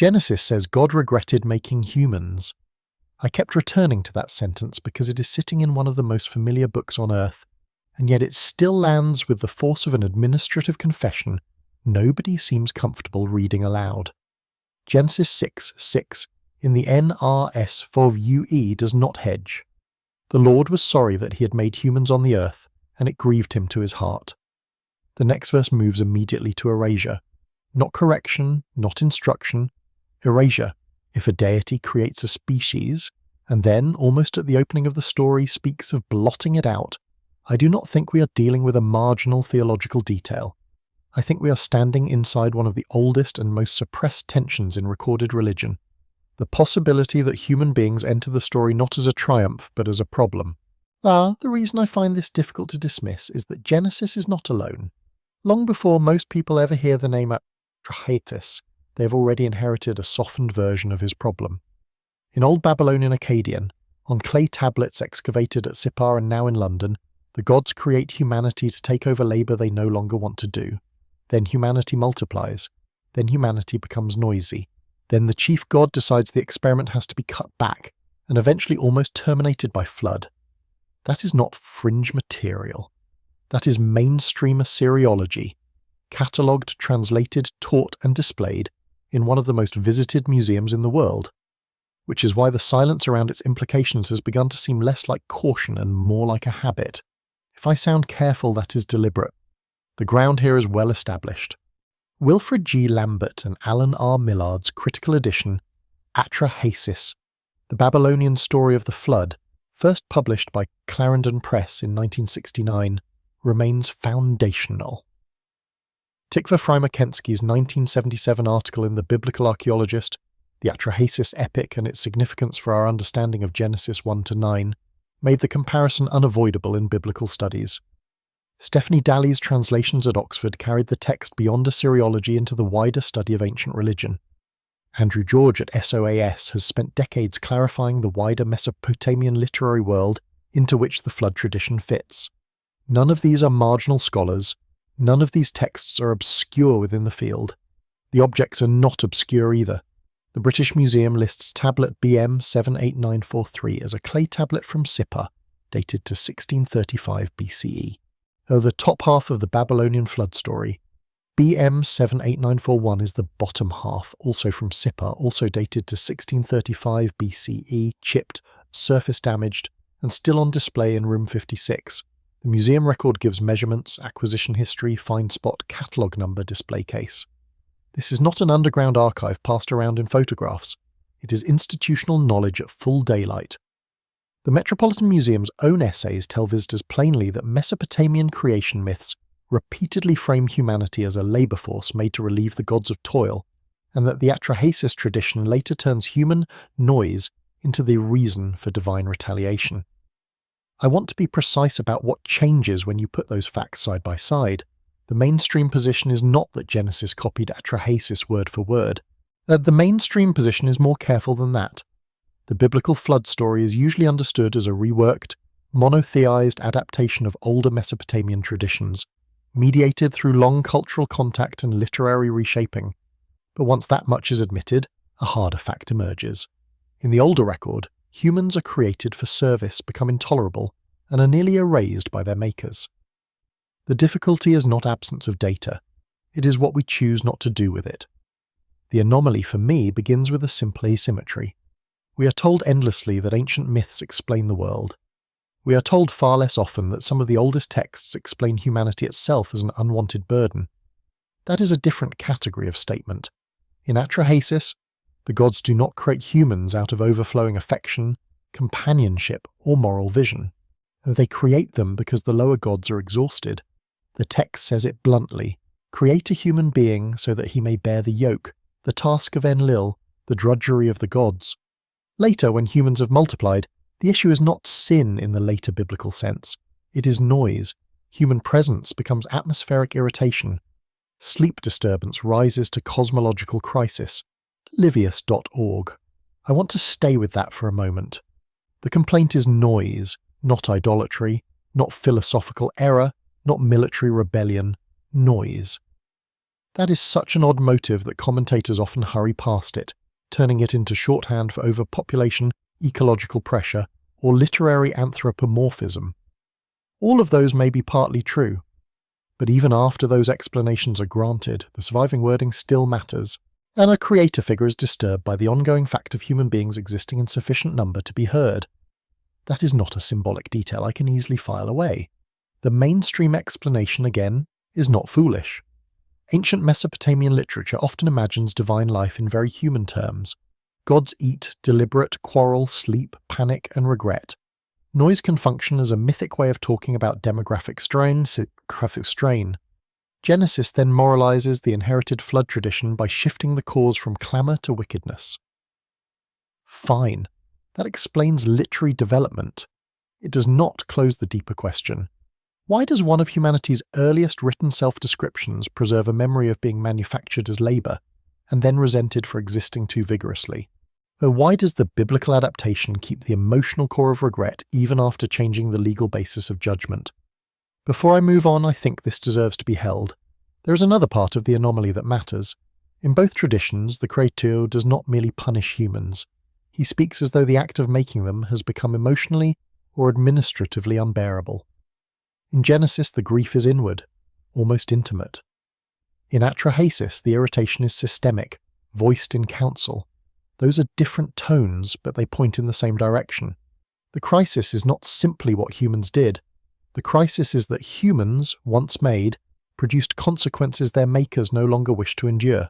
Genesis says God regretted making humans. I kept returning to that sentence because it is sitting in one of the most familiar books on earth, and yet it still lands with the force of an administrative confession nobody seems comfortable reading aloud. Genesis 6:6 in the NRS for UE does not hedge. The Lord was sorry that he had made humans on the earth, and it grieved him to his heart. The next verse moves immediately to erasure. Not correction, not instruction. Erasure. If a deity creates a species, and then, almost at the opening of the story, speaks of blotting it out, I do not think we are dealing with a marginal theological detail. I think we are standing inside one of the oldest and most suppressed tensions in recorded religion. The possibility that human beings enter the story not as a triumph, but as a problem. The reason I find this difficult to dismiss is that Genesis is not alone. Long before most people ever hear the name Atrahasis, they have already inherited a softened version of his problem. In Old Babylonian Akkadian, on clay tablets excavated at Sippar and now in London, the gods create humanity to take over labour they no longer want to do. Then humanity multiplies. Then humanity becomes noisy. Then the chief god decides the experiment has to be cut back, and eventually almost terminated by flood. That is not fringe material. That is mainstream Assyriology, catalogued, translated, taught and displayed in one of the most visited museums in the world, which is why the silence around its implications has begun to seem less like caution and more like a habit. If I sound careful, that is deliberate. The ground here is well established. Wilfred G. Lambert and Alan R. Millard's critical edition, Atrahasis, The Babylonian Story of the Flood, first published by Clarendon Press in 1969, remains foundational. Tikva Frymer-Kensky's 1977 article in The Biblical Archaeologist, The Atrahasis Epic and its significance for our understanding of Genesis 1-9, made the comparison unavoidable in biblical studies. Stephanie Daly's translations at Oxford carried the text beyond Assyriology into the wider study of ancient religion. Andrew George at SOAS has spent decades clarifying the wider Mesopotamian literary world into which the flood tradition fits. None of these are marginal scholars. None of these texts are obscure within the field. The objects are not obscure either. The British Museum lists tablet BM 78943 as a clay tablet from Sippar, dated to 1635 BCE. Though the top half of the Babylonian flood story, BM 78941 is the bottom half, also from Sippar, also dated to 1635 BCE, chipped, surface damaged, and still on display in room 56. The museum record gives measurements, acquisition history, find spot, catalogue number, display case. This is not an underground archive passed around in photographs. It is institutional knowledge at full daylight. The Metropolitan Museum's own essays tell visitors plainly that Mesopotamian creation myths repeatedly frame humanity as a labour force made to relieve the gods of toil, and that the Atrahasis tradition later turns human noise into the reason for divine retaliation. I want to be precise about what changes when you put those facts side by side. The mainstream position is not that Genesis copied Atrahasis word for word. The mainstream position is more careful than that. The biblical flood story is usually understood as a reworked, monotheized adaptation of older Mesopotamian traditions, mediated through long cultural contact and literary reshaping. But once that much is admitted, a harder fact emerges. In the older record, humans are created for service, become intolerable, and are nearly erased by their makers. The difficulty is not absence of data. It is what we choose not to do with it. The anomaly for me begins with a simple asymmetry. We are told endlessly that ancient myths explain the world. We are told far less often that some of the oldest texts explain humanity itself as an unwanted burden. That is a different category of statement. In Atrahasis, the gods do not create humans out of overflowing affection, companionship, or moral vision. They create them because the lower gods are exhausted. The text says it bluntly: create a human being so that he may bear the yoke, the task of Enlil, the drudgery of the gods. Later, when humans have multiplied, the issue is not sin in the later biblical sense. It is noise. Human presence becomes atmospheric irritation. Sleep disturbance rises to cosmological crisis. Livius.org. I want to stay with that for a moment. The complaint is noise, not idolatry, not philosophical error, not military rebellion. Noise. That is such an odd motive that commentators often hurry past it, turning it into shorthand for overpopulation, ecological pressure, or literary anthropomorphism. All of those may be partly true, but even after those explanations are granted, the surviving wording still matters, and a creator figure is disturbed by the ongoing fact of human beings existing in sufficient number to be heard. That is not a symbolic detail I can easily file away. The mainstream explanation, again, is not foolish. Ancient Mesopotamian literature often imagines divine life in very human terms. Gods eat, deliberate, quarrel, sleep, panic, and regret. Noise can function as a mythic way of talking about demographic strain. Genesis then moralizes the inherited flood tradition by shifting the cause from clamour to wickedness. Fine, that explains literary development. It does not close the deeper question. Why does one of humanity's earliest written self-descriptions preserve a memory of being manufactured as labour, and then resented for existing too vigorously? Or why does the biblical adaptation keep the emotional core of regret even after changing the legal basis of judgment? Before I move on, I think this deserves to be held. There is another part of the anomaly that matters. In both traditions, the Creator does not merely punish humans. He speaks as though the act of making them has become emotionally or administratively unbearable. In Genesis, the grief is inward, almost intimate. In Atrahasis, the irritation is systemic, voiced in counsel. Those are different tones, but they point in the same direction. The crisis is not simply what humans did. The crisis is that humans, once made, produced consequences their makers no longer wish to endure.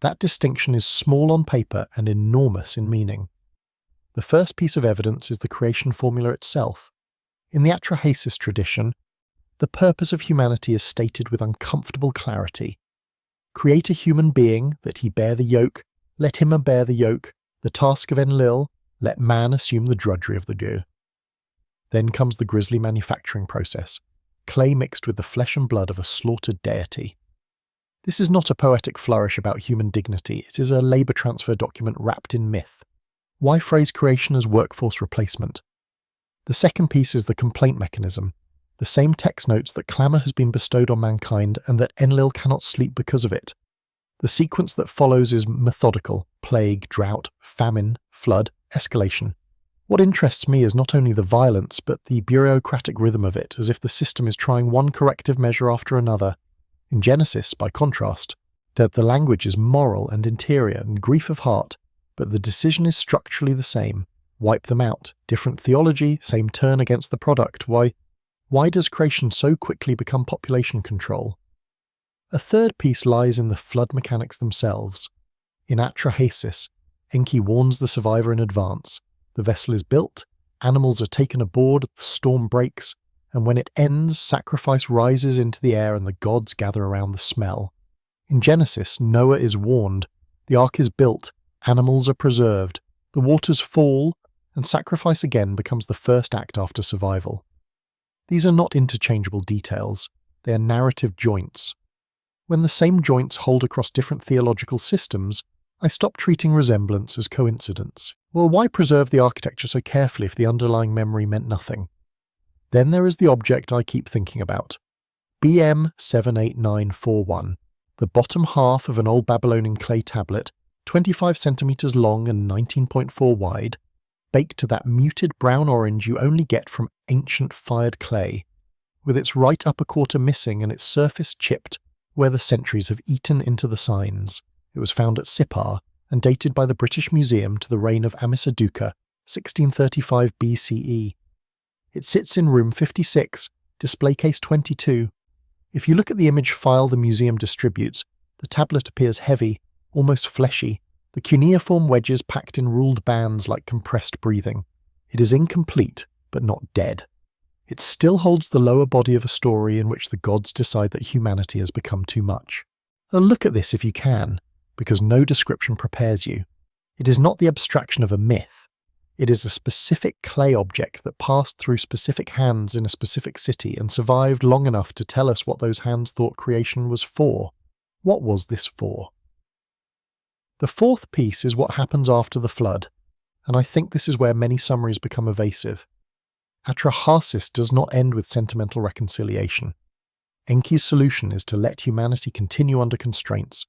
That distinction is small on paper and enormous in meaning. The first piece of evidence is the creation formula itself. In the Atrahasis tradition, the purpose of humanity is stated with uncomfortable clarity. Create a human being, that he bear the yoke, let him bear the yoke, the task of Enlil, let man assume the drudgery of the do. Then comes the grisly manufacturing process, clay mixed with the flesh and blood of a slaughtered deity. This is not a poetic flourish about human dignity, it is a labour transfer document wrapped in myth. Why phrase creation as workforce replacement? The second piece is the complaint mechanism. The same text notes that clamour has been bestowed on mankind and that Enlil cannot sleep because of it. The sequence that follows is methodical: plague, drought, famine, flood, escalation. What interests me is not only the violence, but the bureaucratic rhythm of it, as if the system is trying one corrective measure after another. In Genesis, by contrast, the language is moral and interior and grief of heart, but the decision is structurally the same. Wipe them out. Different theology, same turn against the product. Why does creation so quickly become population control? A third piece lies in the flood mechanics themselves. In Atrahasis, Enki warns the survivor in advance. The vessel is built, animals are taken aboard, the storm breaks, and when it ends, sacrifice rises into the air and the gods gather around the smell. In Genesis, Noah is warned. The ark is built, animals are preserved, the waters fall, and sacrifice again becomes the first act after survival. These are not interchangeable details, they are narrative joints. When the same joints hold across different theological systems, I stop treating resemblance as coincidence. Well, why preserve the architecture so carefully if the underlying memory meant nothing? Then there is the object I keep thinking about. BM 78941, the bottom half of an old Babylonian clay tablet, 25 centimeters long and 19.4 wide, baked to that muted brown-orange you only get from ancient fired clay, with its right upper quarter missing and its surface chipped where the centuries have eaten into the signs. It was found at Sippar and dated by the British Museum to the reign of Amisaduqa, 1635 BCE. It sits in room 56, display case 22. If you look at the image file the museum distributes, the tablet appears heavy, almost fleshy, the cuneiform wedges packed in ruled bands like compressed breathing. It is incomplete, but not dead. It still holds the lower body of a story in which the gods decide that humanity has become too much. Look at this if you can, because no description prepares you. It is not the abstraction of a myth. It is a specific clay object that passed through specific hands in a specific city and survived long enough to tell us what those hands thought creation was for. What was this for? The fourth piece is what happens after the flood, and I think this is where many summaries become evasive. Atrahasis does not end with sentimental reconciliation. Enki's solution is to let humanity continue under constraints.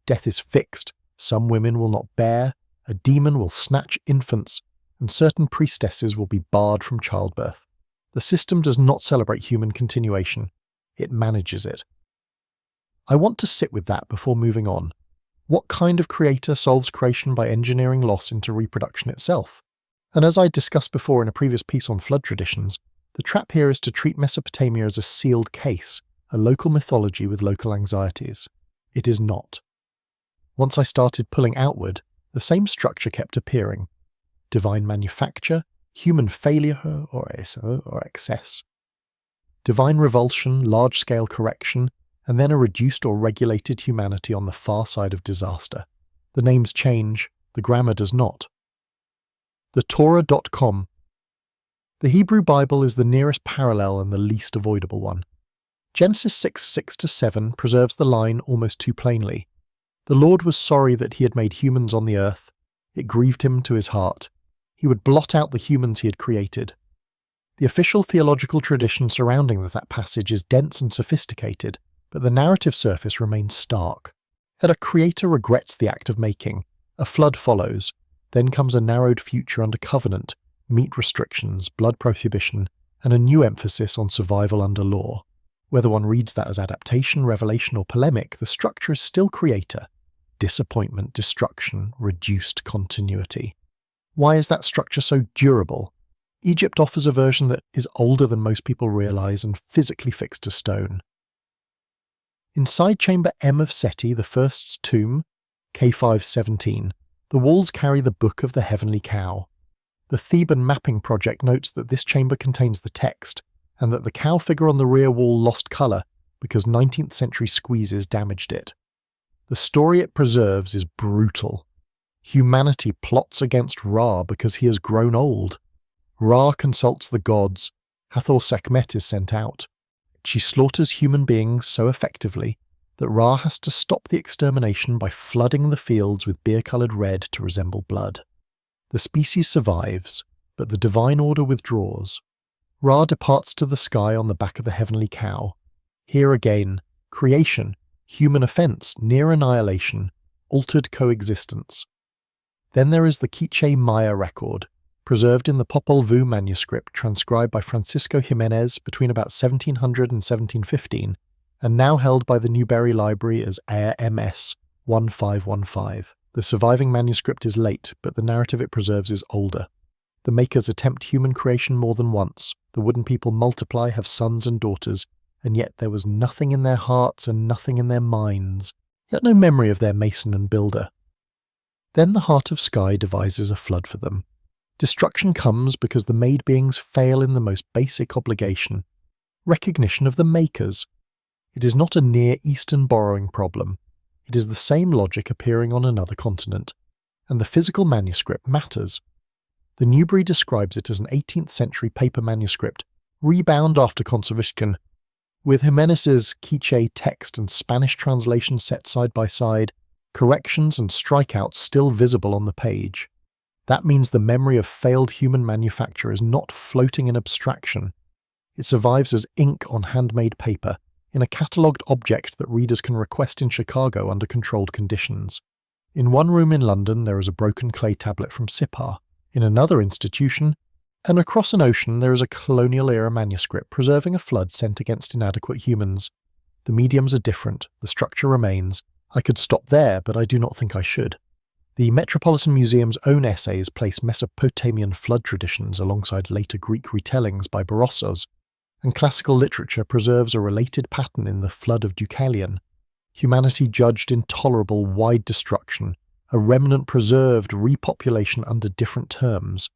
Death is fixed, some women will not bear, a demon will snatch infants, and certain priestesses will be barred from childbirth. The system does not celebrate human continuation, it manages it. I want to sit with that before moving on. What kind of creator solves creation by engineering loss into reproduction itself? And as I discussed before in a previous piece on flood traditions, the trap here is to treat Mesopotamia as a sealed case, a local mythology with local anxieties. It is not. Once I started pulling outward, the same structure kept appearing. Divine manufacture, human failure or excess. Divine revulsion, large-scale correction, and then a reduced or regulated humanity on the far side of disaster. The names change, the grammar does not. The Torah.com. The Hebrew Bible is the nearest parallel and the least avoidable one. Genesis 6:6-7 preserves the line almost too plainly. The Lord was sorry that he had made humans on the earth. It grieved him to his heart. He would blot out the humans he had created. The official theological tradition surrounding that passage is dense and sophisticated, but the narrative surface remains stark. That a creator regrets the act of making, a flood follows, then comes a narrowed future under covenant, meat restrictions, blood prohibition, and a new emphasis on survival under law. Whether one reads that as adaptation, revelation, or polemic, the structure is still creator. Disappointment, destruction, reduced continuity. Why is that structure so durable? Egypt offers a version that is older than most people realize and physically fixed to stone. Inside chamber M of Seti, the first's tomb, K517, the walls carry the Book of the Heavenly Cow. The Theban mapping project notes that this chamber contains the text, and that the cow figure on the rear wall lost colour because 19th century squeezes damaged it. The story it preserves is brutal. Humanity plots against Ra because he has grown old. Ra consults the gods. Hathor Sekhmet is sent out. She slaughters human beings so effectively that Ra has to stop the extermination by flooding the fields with beer-coloured red to resemble blood. The species survives, but the divine order withdraws. Ra departs to the sky on the back of the heavenly cow. Here again, creation, human offence, near annihilation, altered coexistence. Then there is the Quiche Maya record, preserved in the Popol Vuh manuscript transcribed by Francisco Jimenez between about 1700 and 1715, and now held by the Newberry Library as Ayer MS 1515. The surviving manuscript is late, but the narrative it preserves is older. The makers attempt human creation more than once. The wooden people multiply, have sons and daughters, and yet there was nothing in their hearts and nothing in their minds, yet no memory of their mason and builder. Then the Heart of Sky devises a flood for them. Destruction comes because the made beings fail in the most basic obligation, recognition of the makers. It is not a Near Eastern borrowing problem. It is the same logic appearing on another continent, and the physical manuscript matters. The Newberry describes it as an 18th century paper manuscript, rebound after conservation, with Jimenez's Quiche text and Spanish translation set side by side, corrections and strikeouts still visible on the page. That means the memory of failed human manufacture is not floating in abstraction. It survives as ink on handmade paper, in a catalogued object that readers can request in Chicago under controlled conditions. In one room in London there is a broken clay tablet from Sippar. In another institution, and across an ocean, there is a colonial-era manuscript preserving a flood sent against inadequate humans. The mediums are different, the structure remains. I could stop there, but I do not think I should. The Metropolitan Museum's own essays place Mesopotamian flood traditions alongside later Greek retellings by Berossos, and classical literature preserves a related pattern in the Flood of Deucalion. Humanity judged intolerable wide destruction, a remnant preserved repopulation under different terms.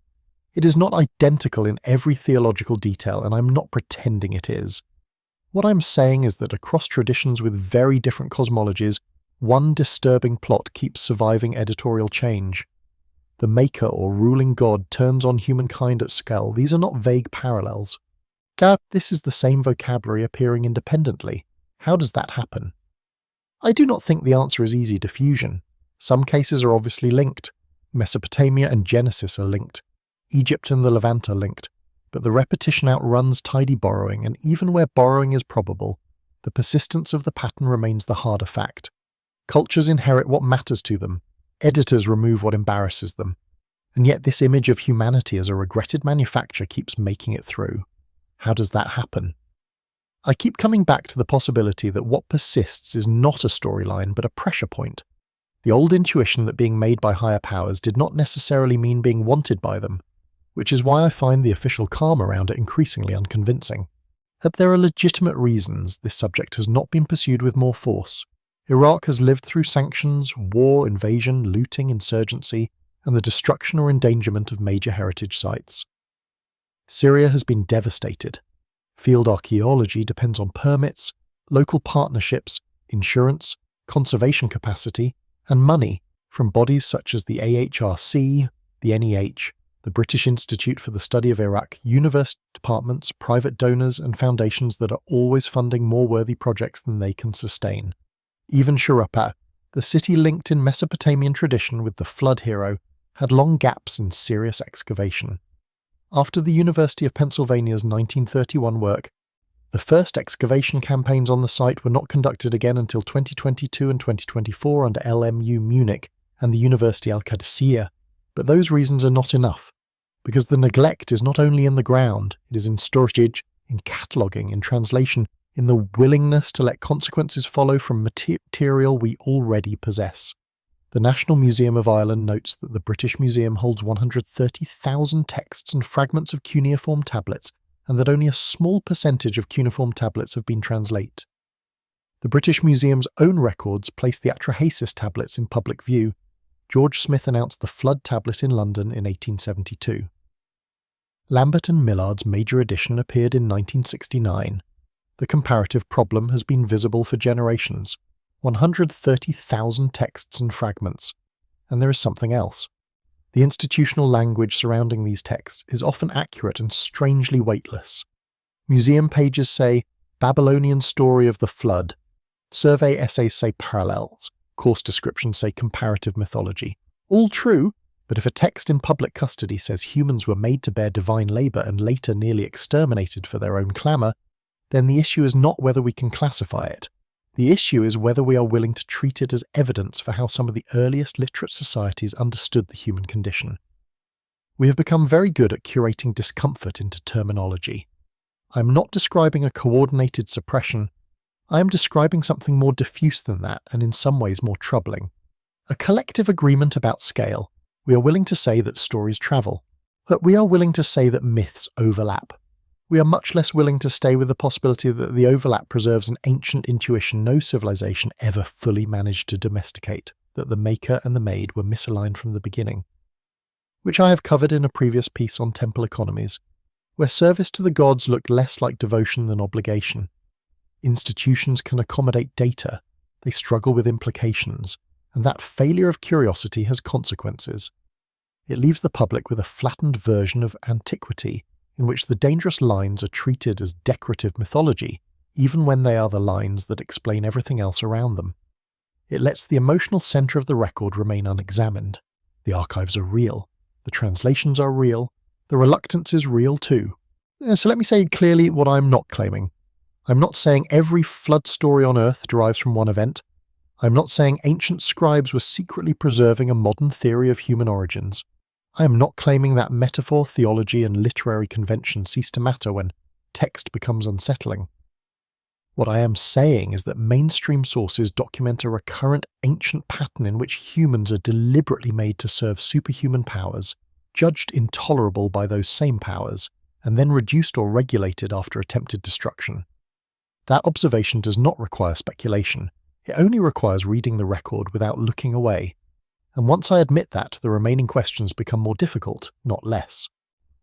It is not identical in every theological detail, and I'm not pretending it is. What I'm saying is that across traditions with very different cosmologies, one disturbing plot keeps surviving editorial change. The maker or ruling god turns on humankind at scale. These are not vague parallels. This is the same vocabulary appearing independently. How does that happen? I do not think the answer is easy diffusion. Some cases are obviously linked. Mesopotamia and Genesis are linked. Egypt and the Levant are linked. But the repetition outruns tidy borrowing, and even where borrowing is probable, the persistence of the pattern remains the harder fact. Cultures inherit what matters to them, editors remove what embarrasses them, and yet this image of humanity as a regretted manufacture keeps making it through. How does that happen? I keep coming back to the possibility that what persists is not a storyline but a pressure point. The old intuition that being made by higher powers did not necessarily mean being wanted by them, which is why I find the official calm around it increasingly unconvincing. But there are legitimate reasons this subject has not been pursued with more force. Iraq has lived through sanctions, war, invasion, looting, insurgency, and the destruction or endangerment of major heritage sites. Syria has been devastated. Field archaeology depends on permits, local partnerships, insurance, conservation capacity, and money from bodies such as the AHRC, the NEH, the British Institute for the Study of Iraq, university departments, private donors, and foundations that are always funding more worthy projects than they can sustain. Even Shuruppa, the city linked in Mesopotamian tradition with the flood hero, had long gaps in serious excavation. After the University of Pennsylvania's 1931 work, the first excavation campaigns on the site were not conducted again until 2022 and 2024 under LMU Munich and the University Al-Qadisiyah, but those reasons are not enough, because the neglect is not only in the ground, it is in storage, in cataloguing, in translation, in the willingness to let consequences follow from material we already possess. The National Museum of Ireland notes that the British Museum holds 130,000 texts and fragments of cuneiform tablets, and that only a small percentage of cuneiform tablets have been translated. The British Museum's own records place the Atrahasis tablets in public view. George Smith announced the Flood tablet in London in 1872. Lambert and Millard's major edition appeared in 1969. The comparative problem has been visible for generations. 130,000 texts and fragments. And there is something else. The institutional language surrounding these texts is often accurate and strangely weightless. Museum pages say, Babylonian story of the flood. Survey essays say parallels. Course descriptions say comparative mythology. All true, but if a text in public custody says humans were made to bear divine labour and later nearly exterminated for their own clamour, then the issue is not whether we can classify it. The issue is whether we are willing to treat it as evidence for how some of the earliest literate societies understood the human condition. We have become very good at curating discomfort into terminology. I am not describing a coordinated suppression. I am describing something more diffuse than that, and in some ways more troubling. A collective agreement about scale. We are willing to say that stories travel, but we are willing to say that myths overlap. We are much less willing to stay with the possibility that the overlap preserves an ancient intuition no civilization ever fully managed to domesticate, that the maker and the made were misaligned from the beginning. Which I have covered in a previous piece on temple economies, where service to the gods looked less like devotion than obligation. Institutions can accommodate data, they struggle with implications, and that failure of curiosity has consequences. It leaves the public with a flattened version of antiquity, in which the dangerous lines are treated as decorative mythology, even when they are the lines that explain everything else around them. It lets the emotional centre of the record remain unexamined. The archives are real, the translations are real, the reluctance is real too. So let me say clearly what I'm not claiming. I'm not saying every flood story on Earth derives from one event. I'm not saying ancient scribes were secretly preserving a modern theory of human origins. I am not claiming that metaphor, theology, and literary convention cease to matter when text becomes unsettling. What I am saying is that mainstream sources document a recurrent ancient pattern in which humans are deliberately made to serve superhuman powers, judged intolerable by those same powers, and then reduced or regulated after attempted destruction. That observation does not require speculation. It only requires reading the record without looking away. And once I admit that, the remaining questions become more difficult, not less.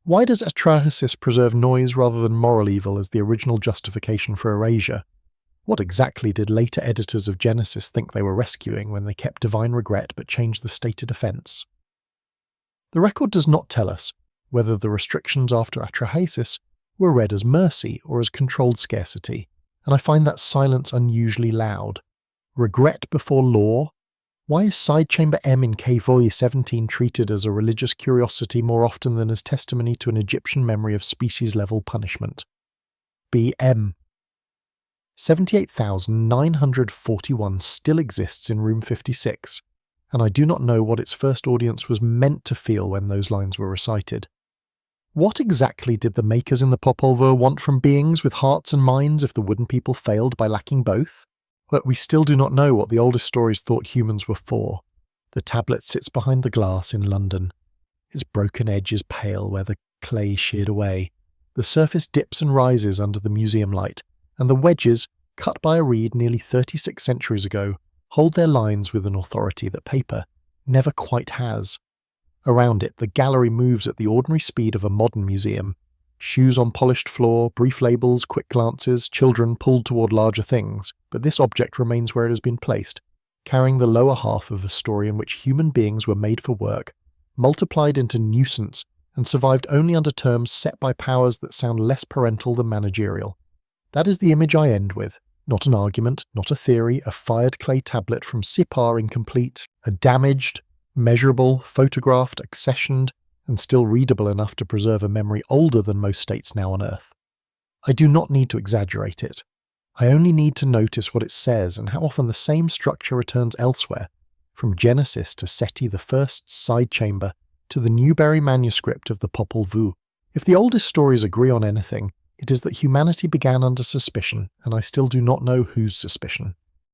Why does Atrahasis preserve noise rather than moral evil as the original justification for erasure? What exactly did later editors of Genesis think they were rescuing when they kept divine regret but changed the stated offence? The record does not tell us whether the restrictions after Atrahasis were read as mercy or as controlled scarcity, and I find that silence unusually loud. Regret before law? Why is Sidechamber M in Kvoy 17 treated as a religious curiosity more often than as testimony to an Egyptian memory of species-level punishment? BM. 78,941 still exists in room 56, and I do not know what its first audience was meant to feel when those lines were recited. What exactly did the makers in the Popol Vuh want from beings with hearts and minds if the wooden people failed by lacking both? But we still do not know what the oldest stories thought humans were for. The tablet sits behind the glass in London. Its broken edge is pale where the clay sheared away. The surface dips and rises under the museum light, and the wedges, cut by a reed nearly 36 centuries ago, hold their lines with an authority that paper never quite has. Around it, the gallery moves at the ordinary speed of a modern museum. Shoes on polished floor, brief labels, quick glances, children pulled toward larger things, but this object remains where it has been placed, carrying the lower half of a story in which human beings were made for work, multiplied into nuisance, and survived only under terms set by powers that sound less parental than managerial. That is the image I end with. Not an argument, not a theory, a fired clay tablet from Sipar incomplete, a damaged, measurable, photographed, accessioned, and still readable enough to preserve a memory older than most states now on Earth. I do not need to exaggerate it. I only need to notice what it says and how often the same structure returns elsewhere, from Genesis to Seti the First's side chamber to the Newberry manuscript of the Popol Vuh. If the oldest stories agree on anything, it is that humanity began under suspicion, and I still do not know whose suspicion.